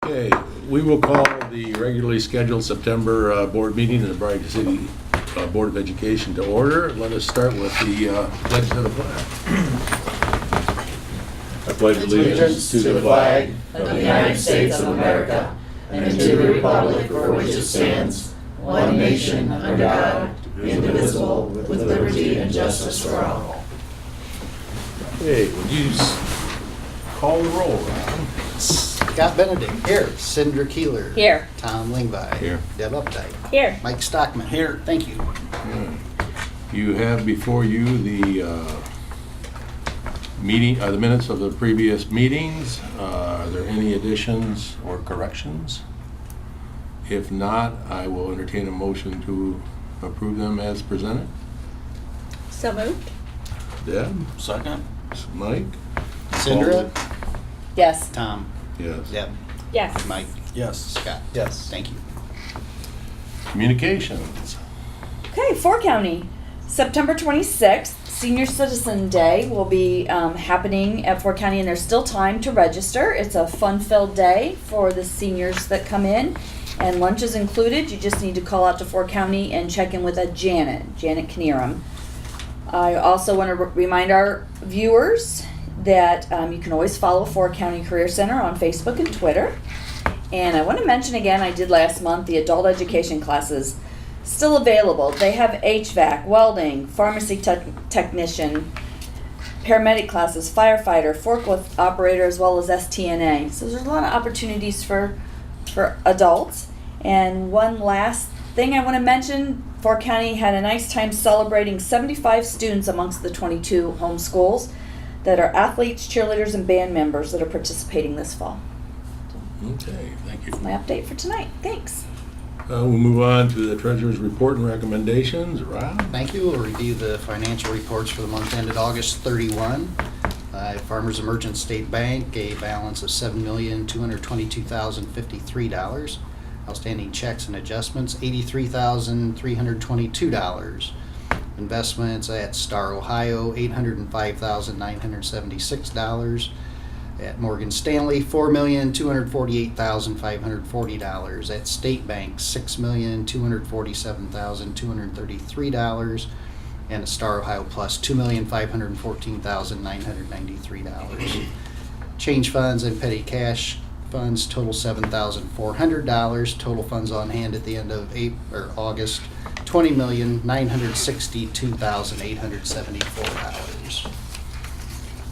Okay, we will call the regularly scheduled September board meeting of the Bryan City Board of Education to order. Let us start with the pledge to the flag. I pledge Allegiance to the flag of the United States of America and to the republic for which it stands, one nation under God, indivisible, with liberty and justice for all. Okay, would you call the roll, Ron? Scott Benedict. Here. Cinder Keeler. Here. Tom Lingby. Here. Deb Updike. Here. Mike Stockman. Here. Thank you. You have before you the the minutes of the previous meetings. Are there any additions or corrections? If not, I will entertain a motion to approve them as presented. So moved? Deb? Second. Mike? Cinder. Yes. Tom. Yes. Deb. Yes. Mike. Yes. Scott. Yes. Thank you. Communications. Okay, 4 County. September 26th, Senior Citizen Day will be happening at 4 County, and there's still time to register. It's a fun-filled day for the seniors that come in, and lunch is included. You just need to call out to 4 County and check in with a Janet Knierim. I also want to remind our viewers that you can always follow 4 County Career Center on Facebook and Twitter. And I want to mention again, I did last month, the adult education classes still available. They have HVAC, welding, pharmacy technician, paramedic classes, firefighter, forklift operator, as well as STNA. So there's a lot of opportunities for adults. And one last thing I want to mention, 4 County had a nice time celebrating 75 students amongst the 22 home schools that are athletes, cheerleaders, and band members that are participating this fall. Okay, thank you. That's my update for tonight. Thanks. We'll move on to the treasurer's report and recommendations. Rob? Thank you. We'll review the financial reports for the month ended August 31. Farmers Emergent State Bank, a balance of $7,222,053. Outstanding checks and adjustments, $83,322. Investments at Star Ohio, $805,976. At Morgan Stanley, $4,248,540. At State Bank, $6,247,233. And at Star Ohio Plus, $2,514,993. Change funds and petty cash funds total $7,400. Total funds on hand at the end of August, $20,962,874.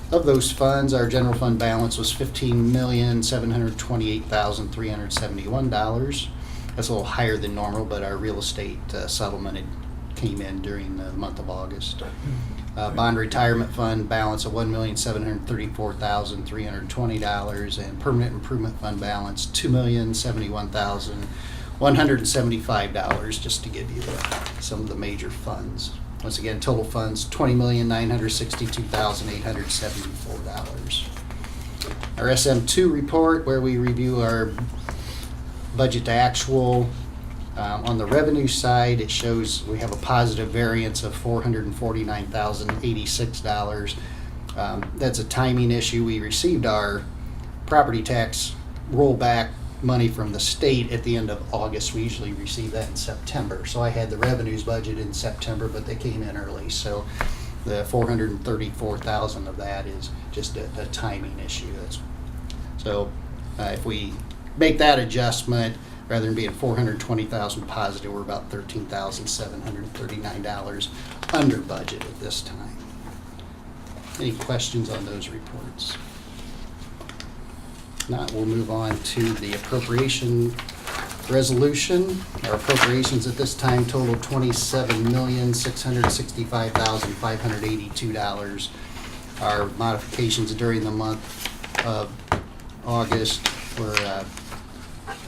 Of those funds, our general fund balance was $15,728,371. That's a little higher than normal, but our real estate settlement came in during the month of August. Bond retirement fund balance of $1,734,320, and permanent improvement fund balance $2,071,175, just to give you some of the major funds. Once again, total funds $20,962,874. Our SM2 report, where we review our budget to actual. On the revenue side, it shows we have a positive variance of $449,086. That's a timing issue. We received our property tax rollback money from the state at the end of August. We usually receive that in September. So I had the revenues budget in September, but they came in early. So the $434,000 of that is just a timing issue. If we make that adjustment, rather than being $420,000 positive, we're about $13,739 under budget at this time. Any questions on those reports? If not, we'll move on to the appropriation resolution. Our appropriations at this time total $27,665,582. Our modifications during the month of August were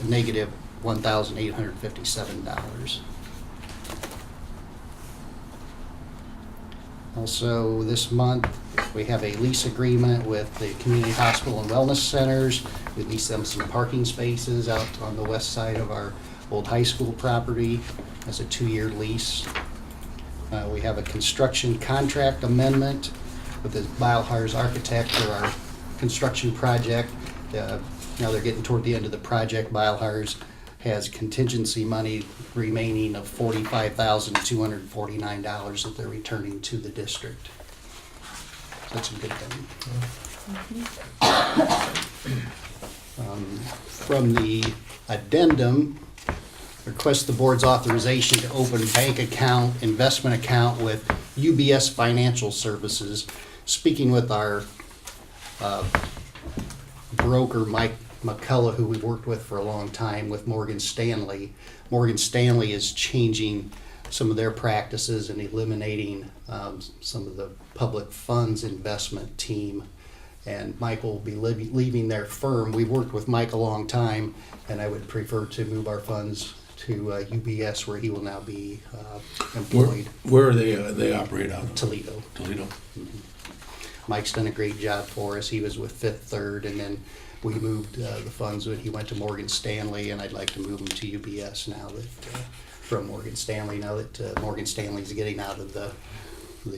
negative $1,857. Also, this month, we have a lease agreement with the Community Hospital and Wellness Centers. We lease them some parking spaces out on the west side of our old high school property. That's a 2-year lease. We have a construction contract amendment with the Beilharz architect for our construction project. Now they're getting toward the end of the project. Beilharz has contingency money remaining of $45,249 that they're returning to the district. So that's a good thing. From the addendum, request the board's authorization to open bank account, investment account with UBS Financial Services. Speaking with our broker, Mike McCullough, who we worked with for a long time with Morgan Stanley. Morgan Stanley is changing some of their practices and eliminating some of the public funds investment team. And Mike will be leaving their firm. We've worked with Mike a long time, and I would prefer to move our funds to UBS, where he will now be employed. Where are they operate out of? Toledo. Toledo. Mike's done a great job for us. He was with Fifth Third, and then we moved the funds when he went to Morgan Stanley, and I'd like to move him to UBS now that from Morgan Stanley, now that Morgan Stanley's getting out of the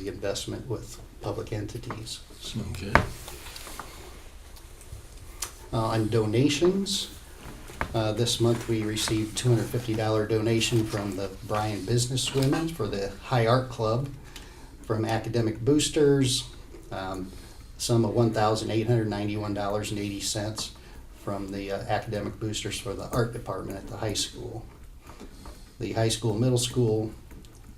investment with public entities. So, Okay. on donations, this month we received $250 donation from the Bryan Businesswomen for the High Art Club, from Academic Boosters, sum of $1,891.80 from the Academic Boosters for the art department at the high school. The high school, middle school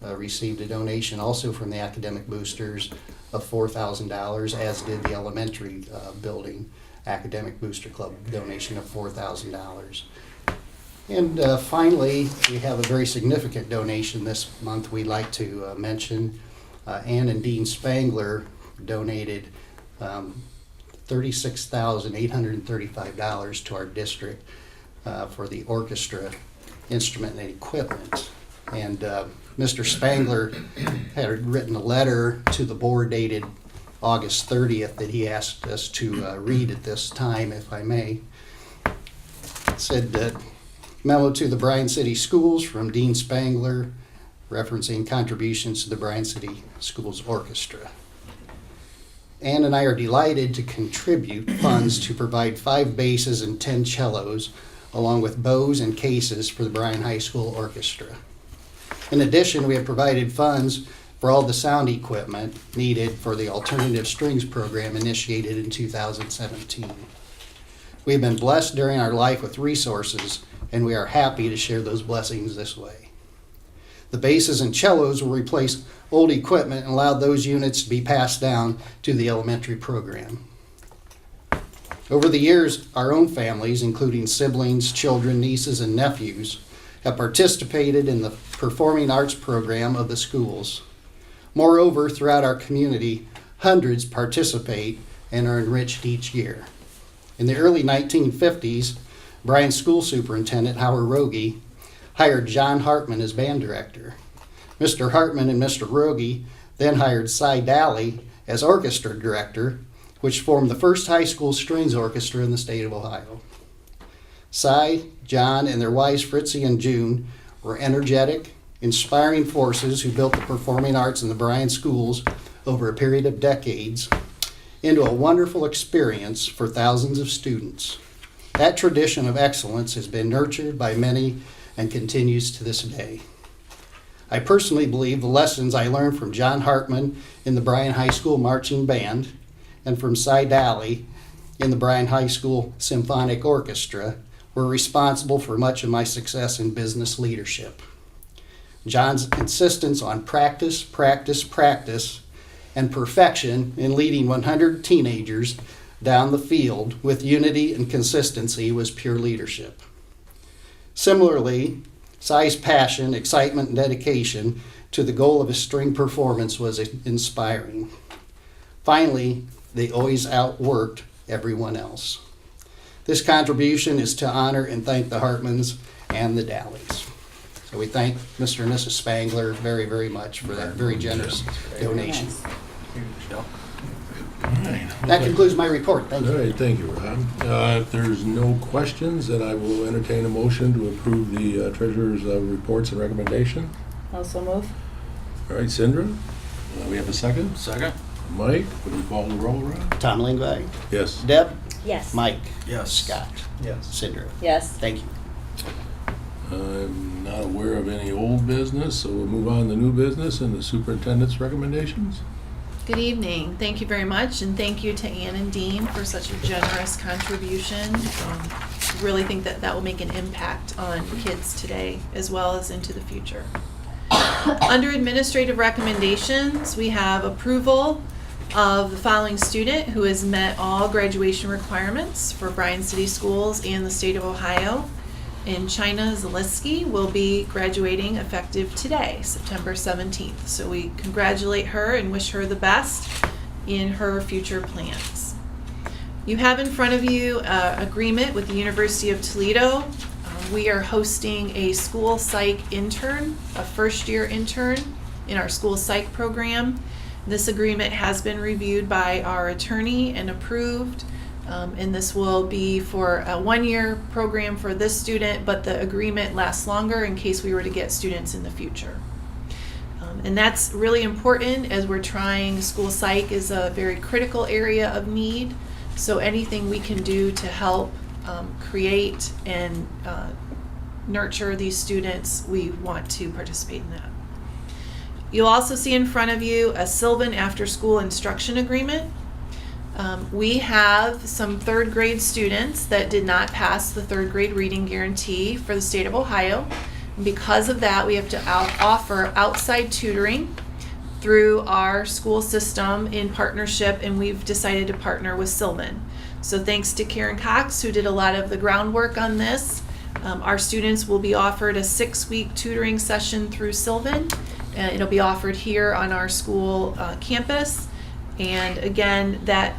received a donation also from the Academic Boosters of $4,000, as did the elementary building Academic Booster Club donation of $4,000. And finally, we have a very significant donation this month we'd like to mention. Ann and Dean Spangler donated $36,835 to our district for the orchestra instrument and equipment. And Mr. Spangler had written a letter to the board dated August 30th that he asked us to read at this time, if I may. It said that memo to the Bryan City Schools from Dean Spangler referencing contributions to the Bryan City Schools Orchestra. Ann and I are delighted to contribute funds to provide 5 basses and 10 cellos, along with bows and cases for the Bryan High School Orchestra. In addition, we have provided funds for all the sound equipment needed for the Alternative Strings program initiated in 2017. We have been blessed during our life with resources, and we are happy to share those blessings this way. The basses and cellos will replace old equipment and allow those units to be passed down to the elementary program. Over the years, our own families, including siblings, children, nieces, and nephews, have participated in the performing arts program of the schools. Moreover, throughout our community, hundreds participate and are enriched each year. In the early 1950s, Bryan School Superintendent Howard Rogie hired John Hartman as band director. Mr. Hartman and Mr. Rogie then hired Cy Daly as orchestra director, which formed the first high school strings orchestra in the state of Ohio. Cy, John, and their wives Fritzy and June were energetic, inspiring forces who built the performing arts in the Bryan schools over a period of decades into a wonderful experience for thousands of students. That tradition of excellence has been nurtured by many and continues to this day. I personally believe the lessons I learned from John Hartman in the Bryan High School Marching Band and from Cy Daly in the Bryan High School Symphonic Orchestra were responsible for much of my success in business leadership. John's insistence on practice, practice, practice, and perfection in leading 100 teenagers down the field with unity and consistency was pure leadership. Similarly, Cy's passion, excitement, and dedication to the goal of his string performance was inspiring. Finally, they always outworked everyone else. This contribution is to honor and thank the Hartmans and the Dalys. So we thank Mr. and Mrs. Spangler very, very much for that very generous donation. That concludes my report. Thank All you. right, thank you, Rob. If there's no questions, then I will entertain a motion to approve the treasurer's reports and recommendation. Also move. All right, Cindra, we have a second? Second. Mike, would you call the roll, Rob? Tom Lingvag, Yes. Deb, Yes. Mike? Yes. Scott? Yes. Cindra? Yes. Thank you. I'm not aware of any old business, so we'll move on to new business and the superintendent's recommendations. Good evening. Thank you very much, and thank you to Ann and Dean for such a generous contribution. Really think that that will make an impact on kids today as well as into the future. Under administrative recommendations, we have approval of the following student who has met all graduation requirements for Bryan City Schools and the state of Ohio. And China Zaleski will be graduating effective today, September 17th. So we congratulate her and wish her the best in her future plans. You have in front of you an agreement with the University of Toledo. We are hosting a school psych intern, a first-year intern in our school psych program. This agreement has been reviewed by our attorney and approved. And this will be for a one-year program for this student, but the agreement lasts longer in case we were to get students in the future. And that's really important as we're trying, school psych is a very critical area of need. So anything we can do to help create and nurture these students, we want to participate in that. You'll also see in front of you a Sylvan after-school instruction agreement. We have some third grade students that did not pass the third grade reading guarantee for the state of Ohio. And because of that, we have to offer outside tutoring through our school system in partnership, and we've decided to partner with Sylvan. So thanks to Karen Cox, who did a lot of the groundwork on this, our students will be offered a 6-week tutoring session through Sylvan. It'll be offered here on our school campus. And again, that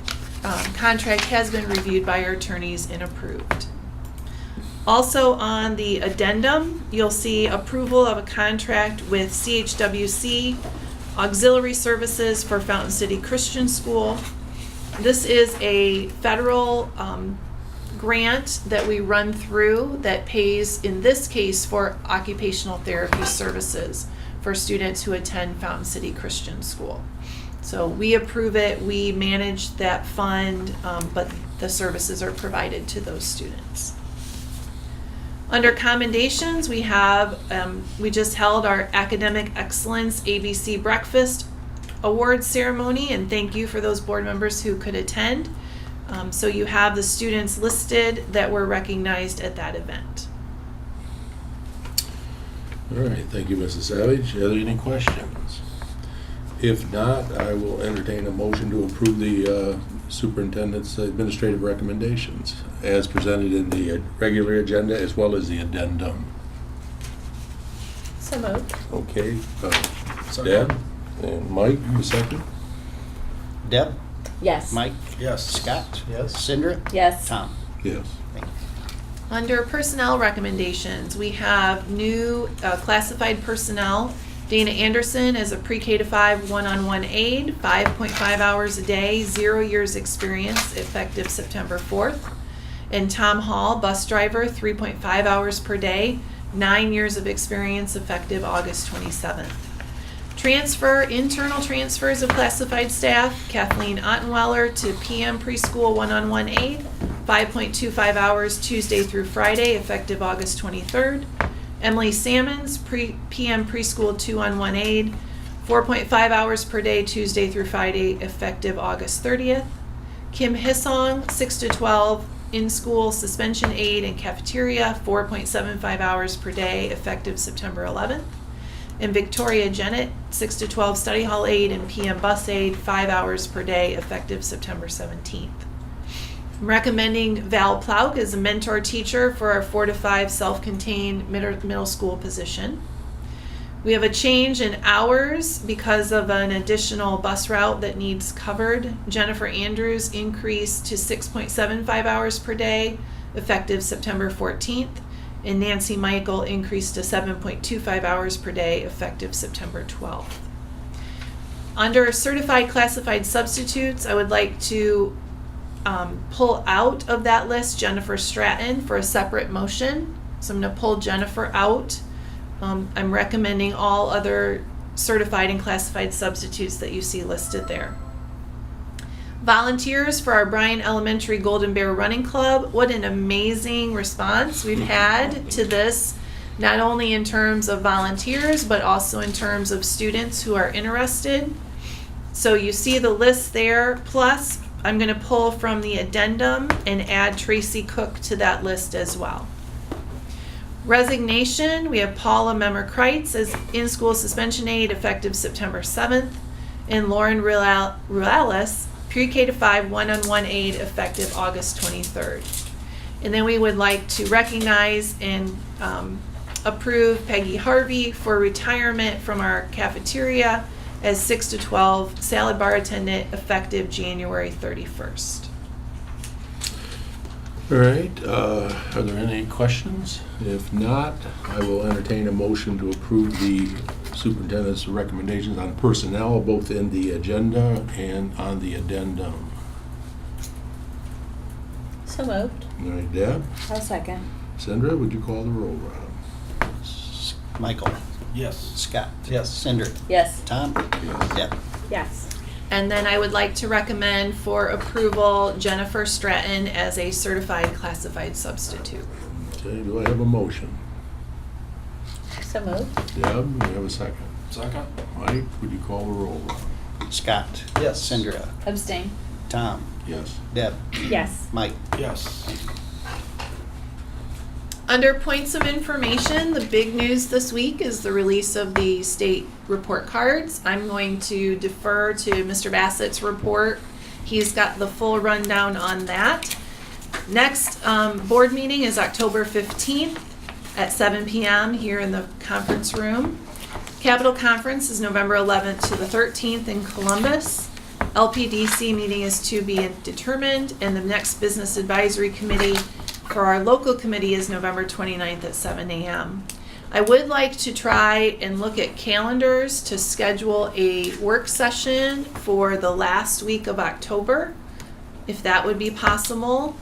contract has been reviewed by our attorneys and approved. Also on the addendum, you'll see approval of a contract with CHWC Auxiliary Services for Fountain City Christian School. This is a federal grant that we run through that pays, in this case, for occupational therapy services for students who attend Fountain City Christian School. So we approve it, we manage that fund, but the services are provided to those students. Under commendations, we have, we just held our Academic Excellence ABC Breakfast Award ceremony, and thank you for those board members who could attend. So you have the students listed that were recognized at that event. All right, thank you, Mrs. Savage. Are there any questions? If not, I will entertain a motion to approve the superintendent's administrative recommendations as presented in the regular agenda as well as the addendum. So moved. Okay, Deb and Mike, you second? Deb? Yes. Mike? Yes. Scott? Yes. Cindra? Yes. Tom? Yes. Thank you. Under personnel recommendations, we have new classified personnel. Dana Anderson is a pre-K to 5 one-on-one aide, 5.5 hours a day, 0 years experience, effective September 4th. And Tom Hall, bus driver, 3.5 hours per day, 9 years of experience, effective August 27th. Internal transfers of classified staff, Kathleen Ottenweller to PM preschool one-on-one aide, 5.25 hours Tuesday through Friday, effective August 23rd. Emily Sammons, PM preschool 2-on-1 aide, 4.5 hours per day Tuesday through Friday, effective August 30th. Kim Hissong, 6 to 12, in-school suspension aide and cafeteria, 4.75 hours per day, effective September 11th. And Victoria Jennett, 6 to 12 study hall aide and PM bus aide, 5 hours per day, effective September 17th. I'm recommending Val Plauk as a mentor teacher for our 4 to 5 self-contained middle school position. We have a change in hours because of an additional bus route that needs covered. Jennifer Andrews increased to 6.75 hours per day, effective September 14th. And Nancy Michael increased to 7.25 hours per day, effective September 12th. Under certified classified substitutes, I would like to pull out of that list Jennifer Stratton for a separate motion. So I'm going to pull Jennifer out. I'm recommending all other certified and classified substitutes that you see listed there. Volunteers for our Bryan Elementary Golden Bear Running Club. What an amazing response we've had to this, not only in terms of volunteers, but also in terms of students who are interested. So you see the list there, plus I'm going to pull from the addendum and add Tracy Cook to that list as well. Resignation, we have Paula Memmer-Kreitz as in-school suspension aide effective September 7th, and Lauren Rualis, pre-K to 5 one-on-one aide effective August 23rd. And then we would like to recognize and approve Peggy Harvey for retirement from our cafeteria as 6 to 12 salad bar attendant effective January 31st. All right, are there any questions? If not, I will entertain a motion to approve the superintendent's recommendations on personnel, both in the agenda and on the addendum. So moved. All right, Deb? I'll second. Sandra, would you call the roll, Rob? Michael, Yes. Scott. Yes. Cinder. Yes. Tom. Deb. Yes. And then I would like to recommend for approval Jennifer Stratton as a certified classified substitute. Okay, do I have a motion? So moved. Deb, do you have a second? Second. Mike, would you call the roll, Rob? Scott. Yes. Cinder. Abstain. Tom. Yes. Deb. Yes. Mike. Yes. Under points of information, the big news this week is the release of the state report cards. I'm going to defer to Mr. Bassett's report. He's got the full rundown on that. Next board meeting is October 15th at 7 p.m. here in the conference room. Capitol Conference is November 11th to the 13th in Columbus. LPDC meeting is to be determined, and the next Business Advisory Committee for our local committee is November 29th at 7 a.m. I would like to try and look at calendars to schedule a work session for the last week of October, if that would be possible.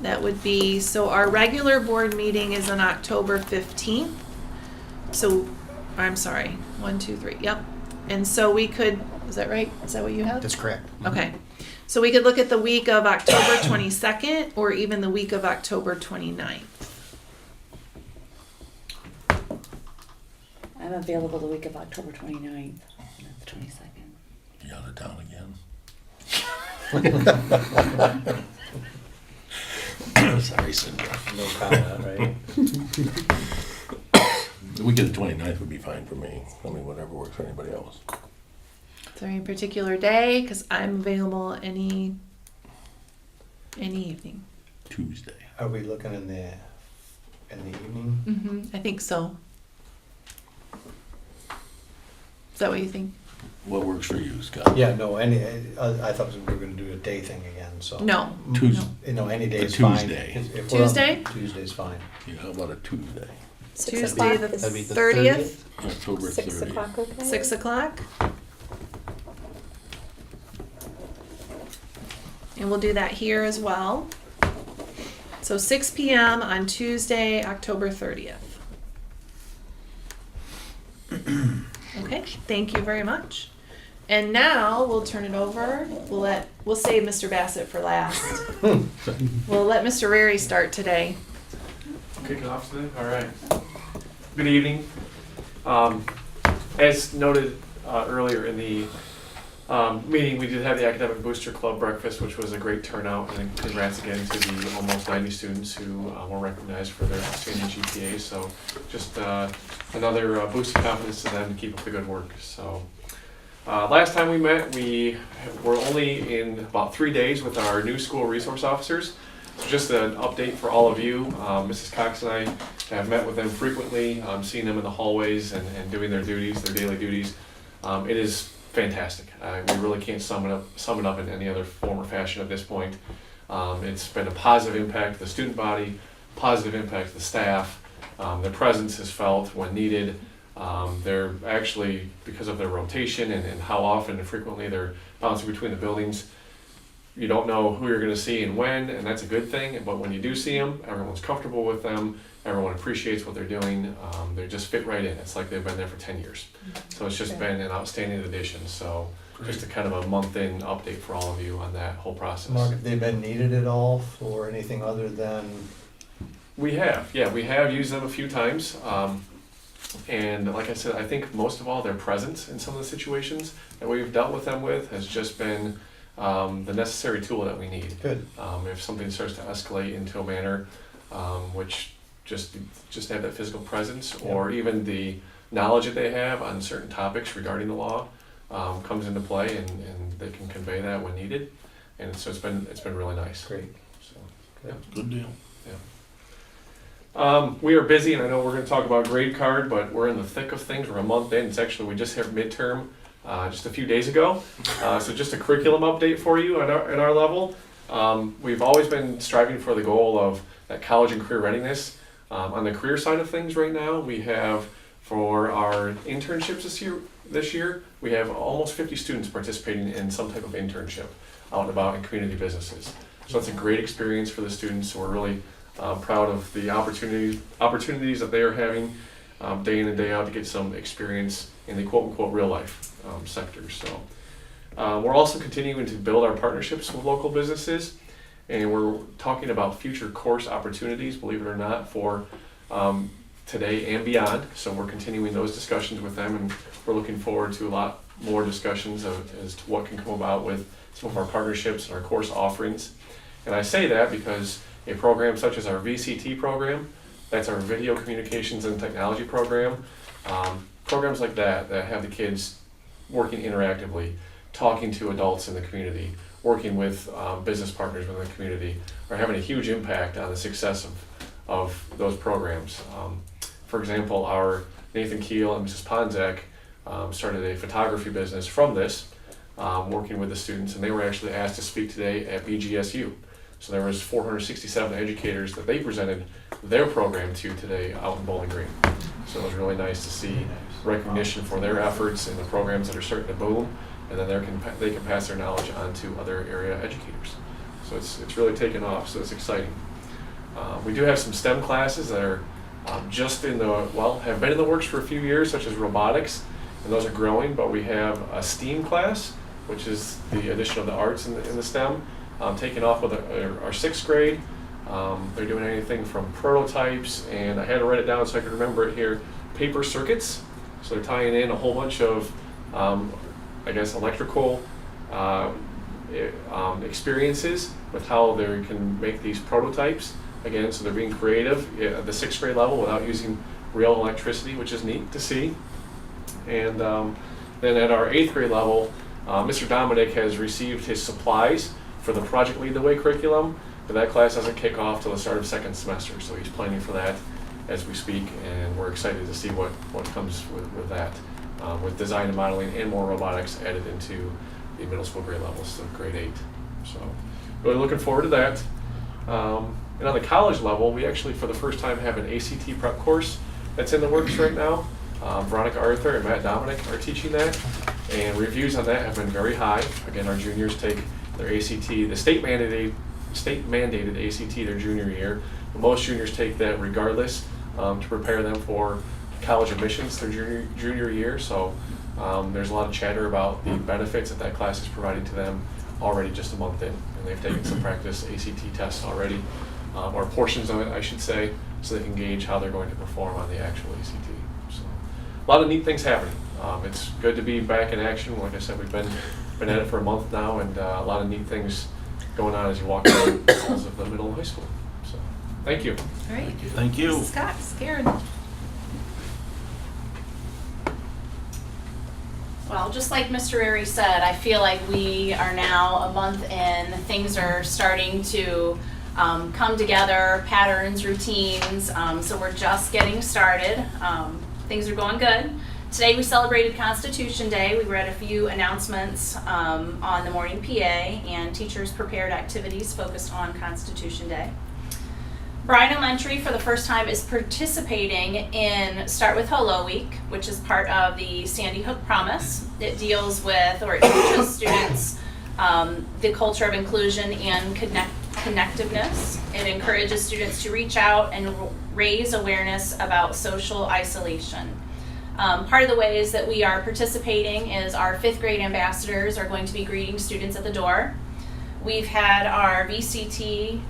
That would be, so our regular board meeting is on October 15th. So, I'm sorry, 1, 2, 3, yep. And so we could, is that right? Is that what you have? That's correct. Okay. So we could look at the week of October 22nd or even the week of October 29th. I'm available the week of October 29th and the 22nd. You out of town again? Sorry, Cindy. No comment, right? The week of the 29th would be fine for me. I mean, whatever works for anybody else. Is there any particular day? Because I'm available any evening. Tuesday. Are we looking in the evening? I think so. Is that what you think? What works for you, Scott? Yeah, no, I thought we were gonna do a day thing again, so. No. Tuesday. You know, any day A is fine. Tuesday. If we're on- Tuesday? Tuesday's fine. Yeah, how about a Tuesday? Tuesday the That'd be the 30th, October 30th. 6 o'clock, okay? 6 o'clock. And we'll do that here as well. So 6 p.m. on Tuesday, October 30th. Okay, thank you very much. And now we'll turn it over. We'll save Mr. Bassett for last. We'll let Mr. Rary start today. Kicking off today? All right. Good evening. As noted earlier in the meeting, we did have the Academic Booster Club breakfast, which was a great turnout, and congrats again to the almost 90 students who were recognized for their outstanding GPA. So just another boost of confidence to them to keep up the good work. So last time we met, we were only in about 3 days with our new school resource officers. So just an update for all of you. Mrs. Cox and I have met with them frequently, seeing them in the hallways and doing their duties, their daily duties. It is fantastic. We really can't sum it up in any other form or fashion at this point. It's been a positive impact to the student body, positive impact to the staff. Their presence is felt when needed. They're actually, because of their rotation and how often and frequently they're bouncing between the buildings, you don't know who you're going to see and when, and that's a good thing. But when you do see them, everyone's comfortable with them. Everyone appreciates what they're doing. They just fit right in. It's like they've been there for 10 years. So it's just been an outstanding addition. So just a kind of a month-in update for all of you on that whole process. Mark, have they been needed at all for anything other than? We have used them a few times. And like I said, I think most of all their presence in some of the situations that we've dealt with them with has just been the necessary tool that we need. Good. If something starts to escalate into a manner, which just have that physical presence, or even the knowledge that they have on certain topics regarding the law comes into play, and they can convey that when needed. And so it's been really nice. Great. So, yeah. Good deal. We are busy, and I know we're going to talk about grade card, but we're in the thick of things. We're a month in. It's actually, we just hit midterm just a few days ago. So just a curriculum update for you at our level. We've always been striving for the goal of that college and career readiness. On the career side of things right now, we have, for our internships this year, we have almost 50 students participating in some type of internship out and about in community businesses. So it's a great experience for the students. So we're really proud of the opportunities that they are having day in and day out to get some experience in the quote-unquote real life sector. So we're also continuing to build our partnerships with local businesses, and we're talking about future course opportunities, believe it or not, for today and beyond. So we're continuing those discussions with them, and we're looking forward to a lot more discussions as to what can come about with some of our partnerships and our course offerings. And I say that because a program such as our VCT program, that's our Video Communications and Technology program, programs like that have the kids working interactively, talking to adults in the community, working with business partners within the community, are having a huge impact on the success of those programs. For example, our Nathan Keel and Mrs. Ponzak started a photography business from this, working with the students, and they were actually asked to speak today at BGSU. So there was 467 educators that they presented their program to today out in Bowling Green. So it was really nice to see recognition for their efforts in the programs that are starting to boom, and then they can pass their knowledge on to other area educators. So it's really taken off, so it's exciting. We do have some STEM classes that are just have been in the works for a few years, such as robotics, and those are growing, but we have a STEAM class, which is the addition of the arts in the STEM, taking off with our sixth grade. They're doing anything from prototypes, and I had to write it down so I could remember it here, paper circuits. So they're tying in a whole bunch of, electrical experiences with how they can make these prototypes. Again, so they're being creative at the sixth grade level without using real electricity, which is neat to see. And then at our eighth grade level, Mr. Dominic has received his supplies for the Project Lead the Way curriculum, but that class doesn't kick off till the start of second semester, so he's planning for that as we speak, and we're excited to see what comes with that, with design and modeling and more robotics added into the middle school grade levels, so grade 8. So really looking forward to that. And on the college level, we actually for the first time have an ACT prep course that's in the works right now. Veronica Arthur and Matt Dominic are teaching that, and reviews on that have been very high. Again, our juniors take their ACT, the state mandated ACT their junior year. But most juniors take that regardless to prepare them for college admissions their junior year. So there's a lot of chatter about the benefits that class is providing to them already just a month in, and they've taken some practice ACT tests already, or portions of it, I should say, so they can gauge how they're going to perform on the actual ACT. So a lot of neat things happening. It's good to be back in action. Like I said, we've been at it for a month now, and a lot of neat things going on as you walk around the halls of the middle and high school. So thank you. All right. Thank you. Mrs. Cox, Karen. Well, just like Mr. Airy said, I feel like we are now a month in. Things are starting to come together, patterns, routines. So we're just getting started. Things are going good. Today we celebrated Constitution Day. We read a few announcements on the morning PA, and teachers prepared activities focused on Constitution Day. Bryan Elementary, for the first time, is participating in Start With Holo Week, which is part of the Sandy Hook Promise. It deals with, or it teaches students the culture of inclusion and connectiveness. It encourages students to reach out and raise awareness about social isolation. Part of the ways that we are participating is our 5th grade ambassadors are going to be greeting students at the door. We've had our VCT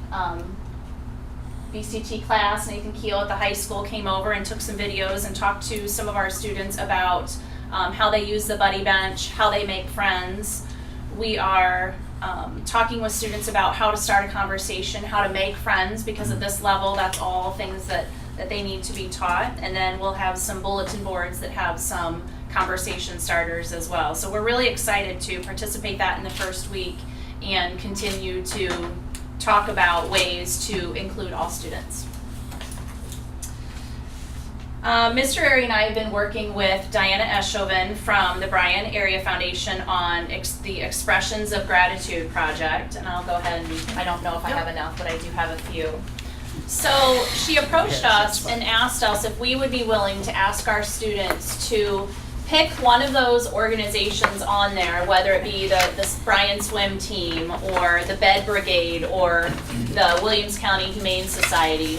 class, Nathan Keel at the high school came over and took some videos and talked to some of our students about how they use the buddy bench, how they make friends. We are talking with students about how to start a conversation, how to make friends, because at this level, that's all things that they need to be taught. And then we'll have some bulletin boards that have some conversation starters as well. So we're really excited to participate that in the first week and continue to talk about ways to include all students. Mr. Airy and I have been working with Diana Eshoven from the Bryan Area Foundation on the Expressions of Gratitude project, and I'll go ahead and, I don't know if I have enough, but I do have a few. So she approached us and asked us if we would be willing to ask our students to pick one of those organizations on there, whether it be the Bryan Swim Team or the Bed Brigade or the Williams County Humane Society,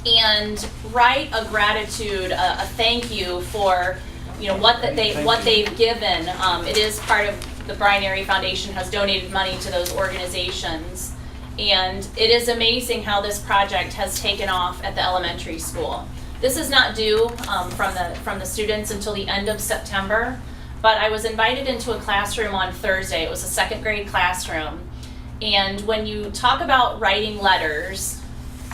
and write a gratitude, a thank you for, you know, what they've given. It is part of the Bryan Area Foundation has donated money to those organizations, and it is amazing how this project has taken off at the elementary school. This is not due from the students until the end of September, but I was invited into a classroom on Thursday. It was a 2nd grade classroom, and when you talk about writing letters,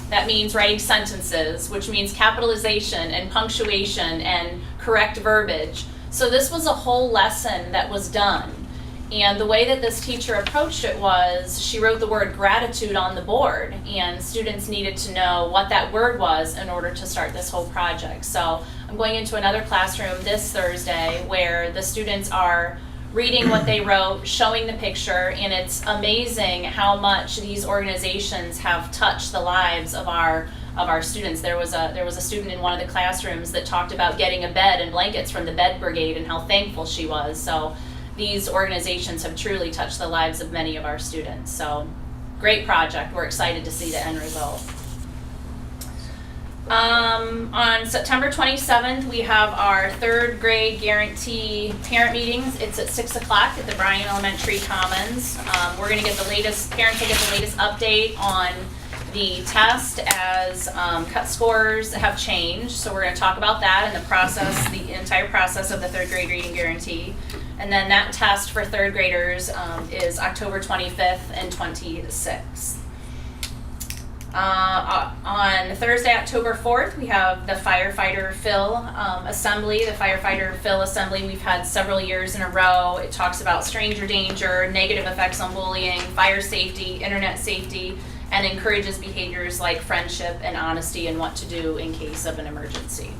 that means writing sentences, which means capitalization and punctuation and correct verbiage. So this was a whole lesson that was done. And the way that this teacher approached it was she wrote the word gratitude on the board, and students needed to know what that word was in order to start this whole project. So I'm going into another classroom this Thursday where the students are reading what they wrote, showing the picture, and it's amazing how much these organizations have touched the lives of our students. There was a student in one of the classrooms that talked about getting a bed and blankets from the Bed Brigade and how thankful she was. So these organizations have truly touched the lives of many of our students. So great project. We're excited to see the end result. On September 27th, we have our 3rd grade guarantee parent meetings. It's at 6 o'clock at the Bryan Elementary Commons. We're going to get the latest, parents will get the latest update on the test as cut scores have changed. So we're going to talk about that and the process, the entire process of the 3rd grade reading guarantee. And then that test for 3rd graders is October 25th and 26th. On Thursday, October 4th, we have the Firefighter Phil Assembly. The Firefighter Phil Assembly we've had several years in a row. It talks about stranger danger, negative effects on bullying, fire safety, internet safety, and encourages behaviors like friendship and honesty and what to do in case of an emergency.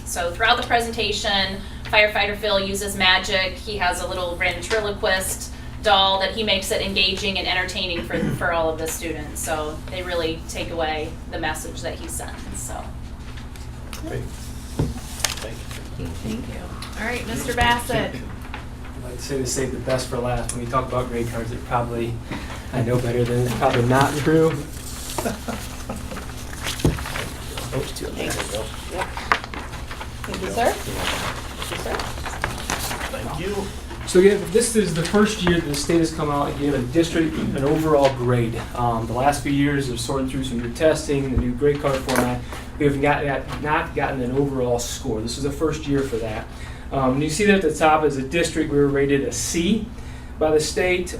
So throughout the presentation, Firefighter Phil uses magic. He has a little ventriloquist doll that he makes it engaging and entertaining for all of the students. So they really take away the message that he sends. So. Great. Thank you. Thank you. All right, Mr. Bassett. I'd like to say to save the best for last. When we talk about grade cards, I know better than it's probably not true. There you go. Thank you, sir. Thank you, sir. Thank you. So again, this is the first year that the state has come out and given a district an overall grade. The last few years of sorting through some new testing, the new grade card format, we have not gotten an overall score. This is the first year for that. And you see that at the top as a district, we were rated a C by the state.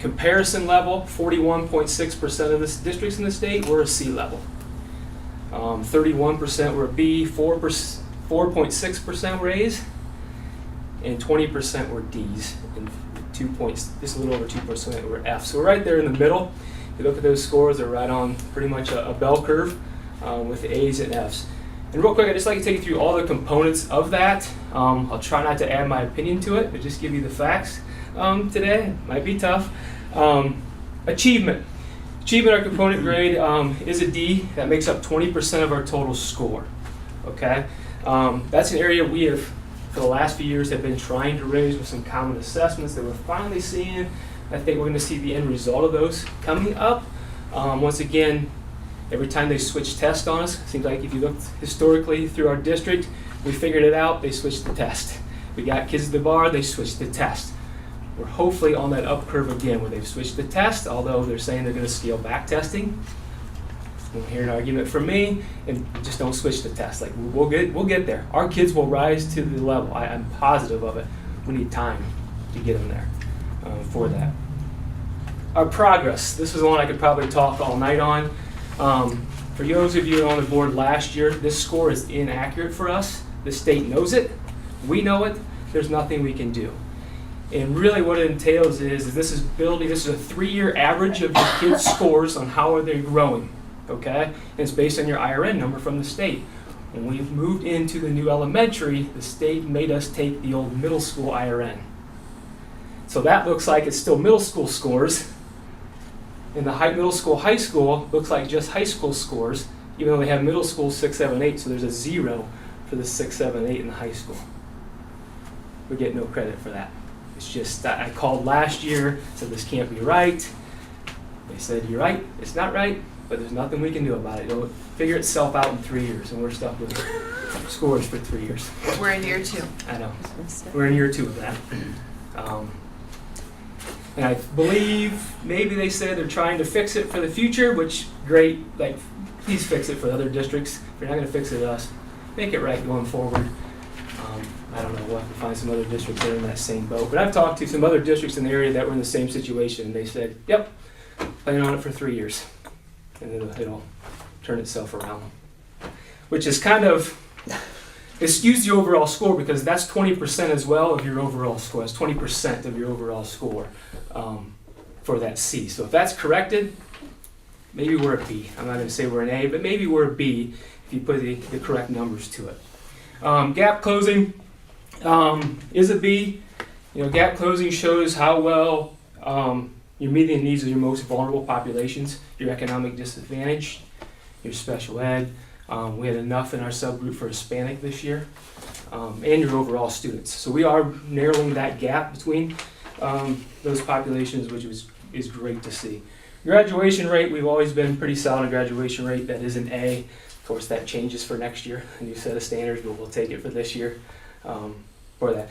Comparison level, 41.6% of the districts in the state were a C level. 31% were a B, 4.6% were A's, and 20% were D's, and just a little over 2% were F's. So we're right there in the middle. If you look at those scores, they're right on pretty much a bell curve with the A's and F's. And real quick, I'd just like to take you through all the components of that. I'll try not to add my opinion to it, but just give you the facts today. It might be tough. Achievement. Achievement, our component grade, is a D. That makes up 20% of our total score. Okay, that's an area we have for the last few years have been trying to raise with some common assessments that we're finally seeing. I think we're going to see the end result of those coming up. Once again, every time they switch tests on us, it seems like if you looked historically through our district, we figured it out, they switched the test. We got kids at the bar, they switched the test. We're hopefully on that up curve again where they've switched the test, although they're saying they're going to scale back testing. We'll hear an argument from me, and just don't switch the test. Like, we'll get there. Our kids will rise to the level. I'm positive of it. We need time to get them there for that. Our progress. This is one I could probably talk all night on. For those of you on the board last year, this score is inaccurate for us. The state knows it. We know it. There's nothing we can do. And really what it entails is this is a 3-year average of your kids' scores on how are they growing. Okay? And it's based on your IRN number from the state. When we moved into the new elementary, the state made us take the old middle school IRN. So that looks like it's still middle school scores. And the middle school, high school looks like just high school scores, even though they have middle school 6, 7, 8, so there's a 0 for the 6, 7, 8 in the high school. We get no credit for that. It's just, I called last year, said this can't be right. They said, you're right, it's not right, but there's nothing we can do about it. It'll figure itself out in 3 years, and we're stuck with scores for 3 years. We're in year 2. I know. We're in year 2 of that. And I believe maybe they said they're trying to fix it for the future, which great, like please fix it for other districts. If you're not going to fix it to us, make it right going forward. I don't know, we'll have to find some other districts that are in that same boat. But I've talked to some other districts in the area that were in the same situation, and they said, yep, plan on it for 3 years. And it'll turn itself around. Which is kind of, it skews the overall score because that's 20% as well of your overall score. That's 20% of your overall score for that C. So if that's corrected, maybe we're a B. I'm not going to say we're an A, but maybe we're a B if you put the correct numbers to it. Gap closing is a B. You know, gap closing shows how well you're meeting the needs of your most vulnerable populations, your economic disadvantage, your special ed. We had enough in our subgroup for Hispanic this year, and your overall students. So we are narrowing that gap between those populations, which is great to see. Graduation rate, we've always been pretty solid graduation rate. That is an A. Of course, that changes for next year, a new set of standards, but we'll take it for this year for that.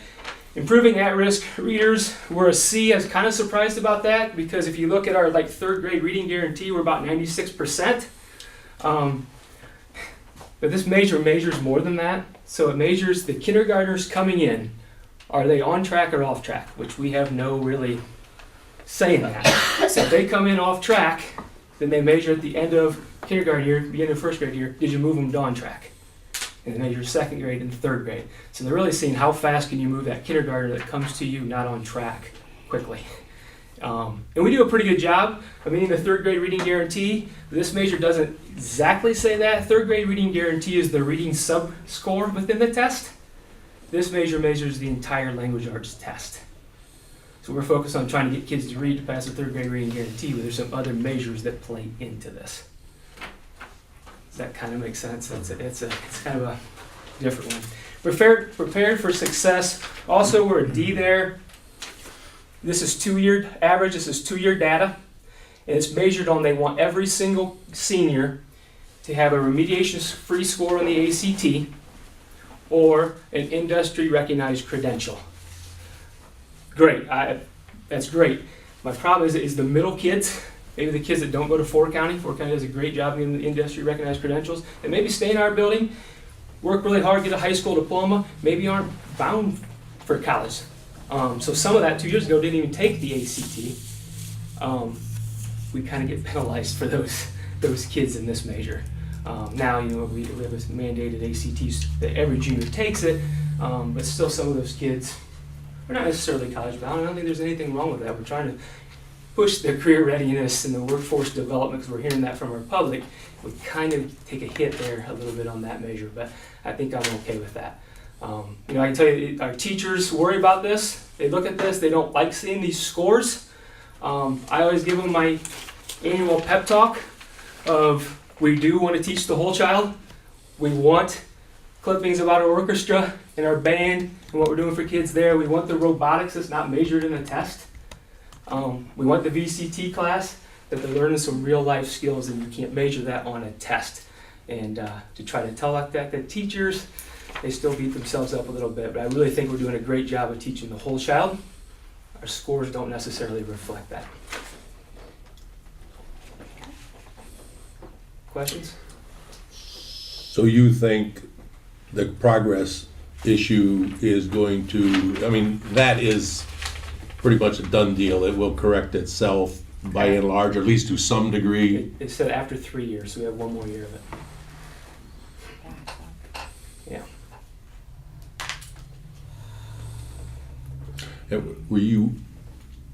Improving at-risk readers, we're a C. I was kind of surprised about that because if you look at our third grade reading guarantee, we're about 96%. But this measures more than that. So it measures the kindergartners coming in. Are they on track or off track? Which we have no really say in that. So if they come in off track, then they measure at the end of kindergarten year, beginning of first grade year, did you move them to on track? And they measure second grade and third grade. So they're really seeing how fast can you move that kindergartner that comes to you not on track quickly. And we do a pretty good job of meeting the third grade reading guarantee. This measure doesn't exactly say that. Third grade reading guarantee is the reading sub-score within the test. This measure measures the entire language arts test. So we're focused on trying to get kids to read to pass the third grade reading guarantee, but there's some other measures that play into this. Does that kind of make sense? It's kind of a different one. Prepared for success. Also, we're a D there. This is 2-year average. This is 2-year data. And it's measured on they want every single senior to have a remediation-free score on the ACT or an industry-recognized credential. Great. That's great. My problem is the middle kids, maybe the kids that don't go to Fort County. Fort County does a great job getting the industry-recognized credentials. And maybe stay in our building, work really hard, get a high school diploma, maybe aren't bound for college. So some of that 2 years ago didn't even take the ACT. We kind of get penalized for those kids in this measure. Now, you know, we have this mandated ACTs that every junior takes it, but still some of those kids are not necessarily college bound. I don't think there's anything wrong with that. We're trying to push the career readiness and the workforce development because we're hearing that from our public. We kind of take a hit there a little bit on that measure, but I think I'm okay with that. You know, I can tell you, our teachers worry about this. They look at this. They don't like seeing these scores. I always give them my annual pep talk of we do want to teach the whole child. We want clippings about our orchestra and our band and what we're doing for kids there. We want the robotics that's not measured in a test. We want the VCT class, that they're learning some real life skills and you can't measure that on a test. And to try to tell that teachers, they still beat themselves up a little bit, but I really think we're doing a great job of teaching the whole child. Our scores don't necessarily reflect that. Questions? So you think the progress issue is going to, I mean, that is pretty much a done deal. It will correct itself by and large, or at least to some degree. It said after 3 years, so we have 1 more year of it. Yeah.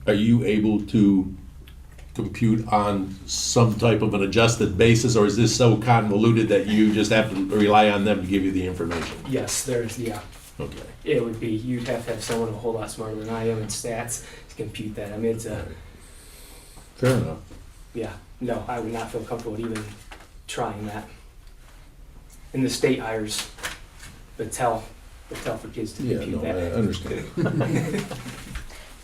Are you able to compute on some type of an adjusted basis, or is this so convoluted that you just have to rely on them to give you the information? Yes, there's, yeah. Okay. It would be, you'd have to have someone a whole lot smarter than I am in stats to compute that. I mean, it's a, Fair enough. yeah, no, I would not feel comfortable even trying that. And the state hires Battelle for kids to Yeah, compute no, I that. understand.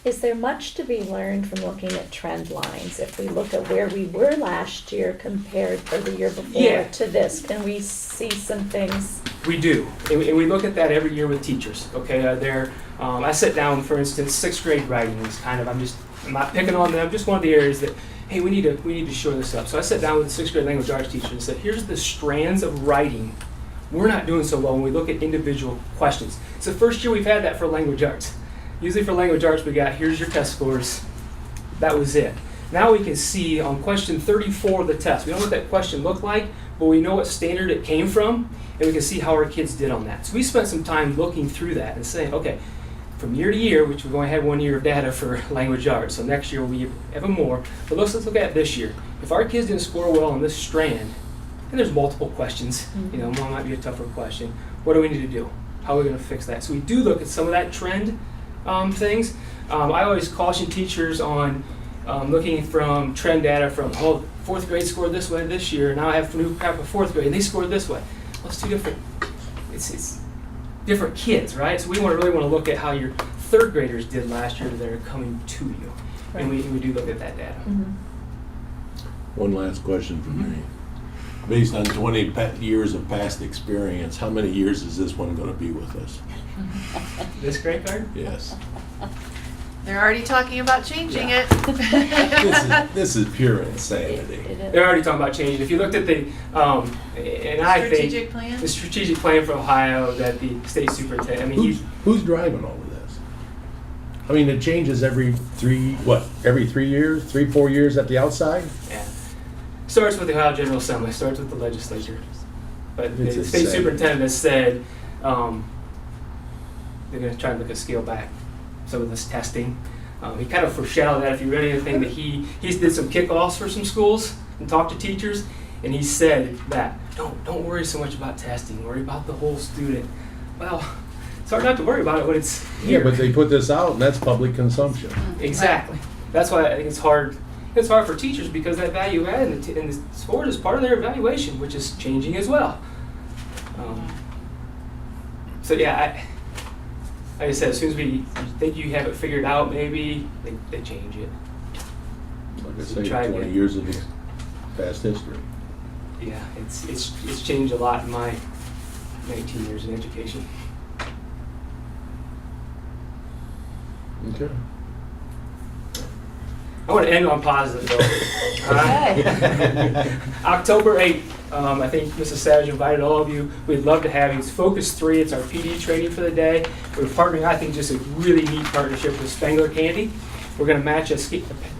Is there much to be learned from looking at trend lines? If we look at where we were last year compared or the year before Yeah. to this, can we see some things? We do, and we look at that every year with teachers, okay? I sit down, for instance, 6th grade writing is kind of, I'm not picking on them, just one of the areas that, hey, we need to shore this up. So I sat down with the 6th grade language arts teacher and said, here's the strands of writing we're not doing so well when we look at individual questions. It's the first year we've had that for language arts. Usually for language arts we got, here's your test scores, that was it. Now we can see on question 34 of the test, we know what that question looked like, but we know what standard it came from, and we can see how our kids did on that. So we spent some time looking through that and saying, okay, from year to year, which we've only had 1 year of data for language arts, so next year we'll be even more, but let's look at this year. If our kids didn't score well on this strand, and there's multiple questions, one might be a tougher question, what do we need to do? How are we going to fix that? So we do look at some of that trend things. I always caution teachers on looking from trend data from, 4th grade scored this way this year, now I have new crap of 4th grade, and they scored this way. Well, it's two different, it's different kids, right? So we really want to look at how your 3rd graders did last year that are coming to you. Right. And we do look at that data. Mm-hmm. One last question from me. Based on 20 years of past experience, how many years is this one going to be with us? This grade card? Yes. They're already talking about changing it. This is pure insanity. They're already talking about changing. If you looked at the, and I think Strategic plan? the strategic plan for Ohio that the state superintendent, I mean, Who's driving all of this? I mean, it changes every 3 years, 4 years at the outside? yeah. Starts with the Ohio General Assembly, starts with the legislature. But the It's state insane. superintendent has said they're going to try to scale back some of this testing. He kind of foreshadowed that. If you read anything, that he did some kickoffs for some schools and talked to teachers, and he said that don't worry so much about testing, worry about the whole student. Well, it's hard not to worry about it when it's here. Yeah, but they put this out and that's public consumption. Exactly. That's why I think it's hard. It's hard for teachers because that value add and the sport is part of their evaluation, which is changing as well. So yeah, like I said, as soon as we think you have it figured out, maybe they change it. Like I So say, try 20 again. years of past history. Yeah, it's changed a lot in my 19 years in education. Okay. I want to end on positive though. All right? October 8th, I think Mrs. Savage invited all of you. We'd love to have you. It's Focus 3. It's our PD training for the day. We're partnering, I think, just a really neat partnership with Spangler Candy. We're going to match a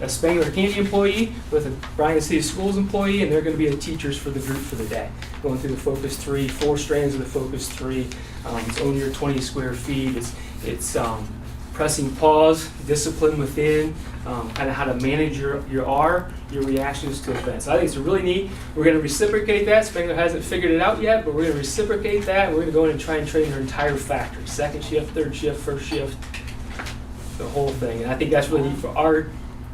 Spangler Candy employee with a Bryan City Schools employee, and they're going to be the teachers for the group for the day. Going through the Focus 3, 4 strands of the Focus 3. It's only your 20 square feet. It's pressing pause, discipline within, kind of how to manage your reactions to events. So I think it's really neat. We're going to reciprocate that. Spangler hasn't figured it out yet, but we're going to reciprocate that. We're going to go in and try and train their entire factory. 2nd shift, 3rd shift, 1st shift, the whole thing. And I think that's really neat for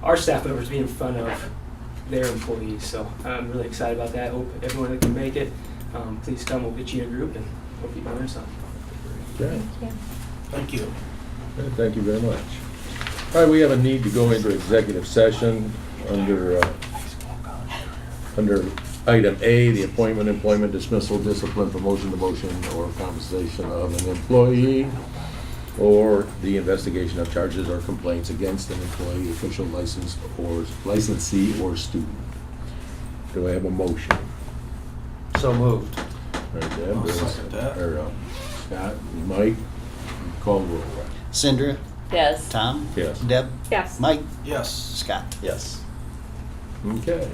our staff members to be in front of their employees. So I'm really excited about that. Hope everyone that can make it, please come. We'll get you in a group and Hope you learned something. Okay. Thank you. Okay, thank you very much. All right, we have a need to go into executive session under item A, the appointment, employment, dismissal, discipline, promotion, demotion, or compensation of an employee, or the investigation of charges or complaints against an employee, official, licensed, or licensee, or student. Do I have a motion? So moved. All right, Deb, I'll there's- second that. or, Scott, Mike, call the roll. Cindra, Yes. Tom, Yes. Deb, Yes. Mike, Yes. Scott. Yes. Okay.